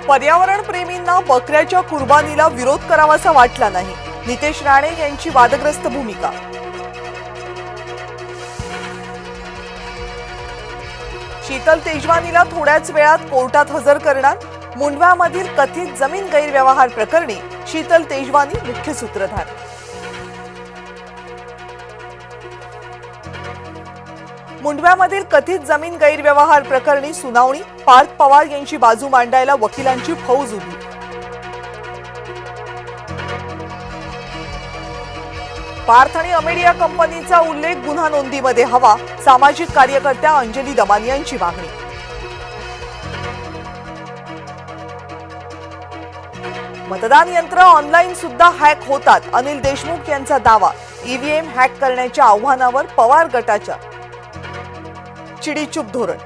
पर्यावरण प्रेमींना बकऱ्याच्या कुर्बानीला विरोध करावासा वाटला नाही. नितेश राणे यांची वादग्रस्त भूमिका. शीतल तेजवानीला थोड्याच वेळात कोर्टात हजर करणार. मुंडव्यामधील कथित जमीन गैरव्यवहार प्रकरणी शीतल तेजवानी मुख्य सूत्रधार. मुंडव्यामधील कथित जमीन गैरव्यवहार प्रकरणी सुनावणी. पार्थ पवार यांची बाजू मांडायला वकिलांची फौज उभी. पार्थ आणि अमेडिया कंपनीचा उल्लेख गुन्हा नोंदीमध्ये हवा. सामाजिक कार्यकर्त्या अंजली दमान यांची मागणी. मतदान यंत्र ऑनलाईन सुद्धा हॅक होतात. अनिल देशमुख यांचा दावा. ईव्हीएम हॅक करण्याच्या आव्हानावर पवार गटाच्या चिडीचूप धोरण.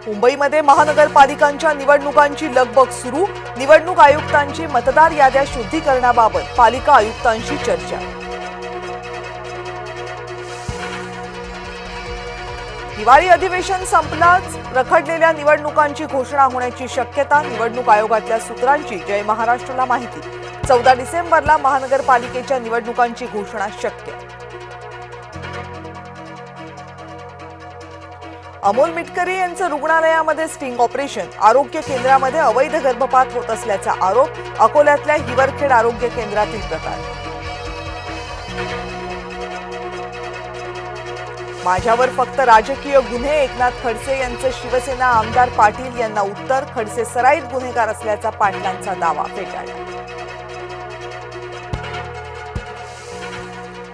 मुंबईमध्ये महानगरपालिकांच्या निवडणुकांची लगबग सुरू. निवडणूक आयुक्तांची मतदार याद्या शुद्धीकरणाबाबत पालिका आयुक्तांशी चर्चा. हिवाळी अधिवेशन संपलाच रखडलेल्या निवडणुकांची घोषणा होण्याची शक्यता. निवडणूक आयोगातल्या सूत्रांची जय महाराष्ट्रला माहिती. 14 डिसेंबरला महानगरपालिकेच्या निवडणुकांची घोषणा शक्य. अमोल मिटकरी यांचं रुग्णालयामध्ये स्टिंग ऑपरेशन. आरोग्य केंद्रामध्ये अवैध गर्भपात होत असल्याचा आरोप. अकोल्यातल्या हिवरखेड आरोग्य केंद्रातील प्रकार. माझ्यावर फक्त राजकीय गुन्हे. एकनाथ खडसे यांचं शिवसेना आमदार पाटील यांना उत्तर. खडसे सराईत गुन्हेगार असल्याचा पाटलांचा दावा फेटाळला.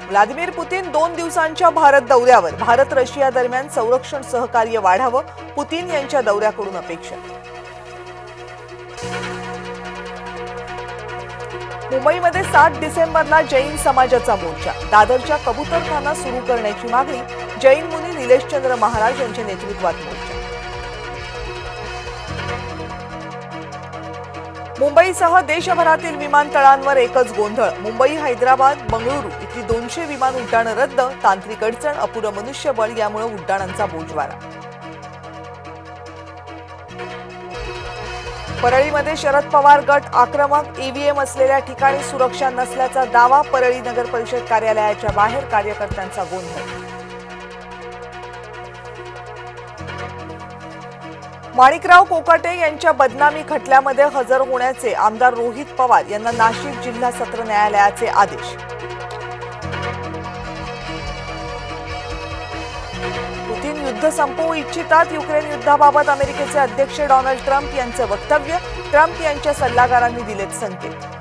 व्लादिमीर पुतीन 2 दिवसांच्या भारत दौऱ्यावर. भारत रशिया दरम्यान संरक्षण सहकार्य वाढावं. पुतीन यांच्या दौऱ्याकडून अपेक्षा. मुंबईमध्ये 7 डिसेंबरला जैन समाजाचा मोर्चा. दादरच्या कबूतरखाना सुरू करण्याची मागणी. जैन मुनी निलेशचंद्र महाराज यांच्या नेतृत्वात मोर्चा. मुंबईसह देशभरातील विमानतळांवर एकच गोंधळ. मुंबई, हैदराबाद, बंगळुरू इथली 200 विमान उड्डाणं रद्द. तांत्रिक अडचण, अपुरं मनुष्यबळ यामुळे उड्डाणांचा बोजवारा. परळीमध्ये शरद पवार गट आक्रमक. ईव्हीएम असलेल्या ठिकाणी सुरक्षा नसल्याचा दावा. परळी नगर परिषद कार्यालयाच्या बाहेर कार्यकर्त्यांचा गोंधळ. माणिकराव कोकाटे यांच्या बदनामी खटल्यामध्ये हजर होण्याचे आमदार रोहित पवार यांना नाशिक जिल्हा सत्र न्यायालयाचे आदेश. पुतीन युद्ध संपवू इच्छितात. युक्रेन युद्धाबाबत अमेरिकेचे अध्यक्ष डोनाल्ड ट्रम्प यांचं वक्तव्य. ट्रम्प यांच्या सल्लागारांनी दिलेत संकेत.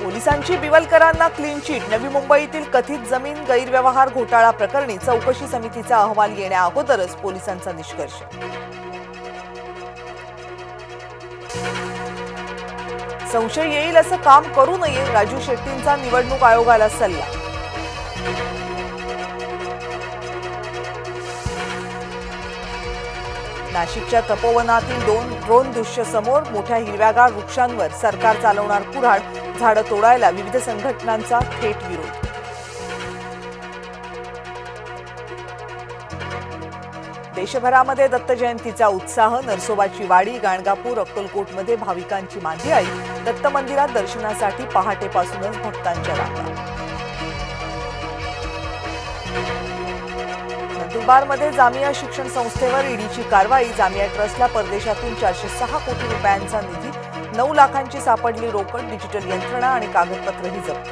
पोलिसांची बिवलकरांना क्लीन चिट. नवी मुंबईतील कथित जमीन गैरव्यवहार घोटाळा प्रकरणी चौकशी समितीचा अहवाल येण्या अगोदरच पोलिसांचा निष्कर्ष. संशय येईल असं काम करू नये. राजू शेट्टींचा निवडणूक आयोगाला सल्ला. नाशिकच्या तपोवनातील 2 ड्रोन दृश्य समोर. मोठ्या हिरव्यागार वृक्षांवर सरकार चालवणार कुऱ्हाड. झाडं तोडायला विविध संघटनांचा थेट विरोध. देशभरामध्ये दत्त जयंतीचा उत्साह. नरसोबाची वाडी, गाणगापूर, अक्कलकोटमध्ये भाविकांची मांदियाळी. दत्त मंदिरात दर्शनासाठी पहाटेपासूनच भक्तांच्या रांगा. नंदुरबारमध्ये जामिया शिक्षण संस्थेवर ईडीची कारवाई. जामिया ट्रस्टला परदेशातून 406 कोटी रुपयांचा निधी. 9 लाखांची सापडली रोकड. डिजिटल यंत्रणा आणि कागदपत्रही जप्त.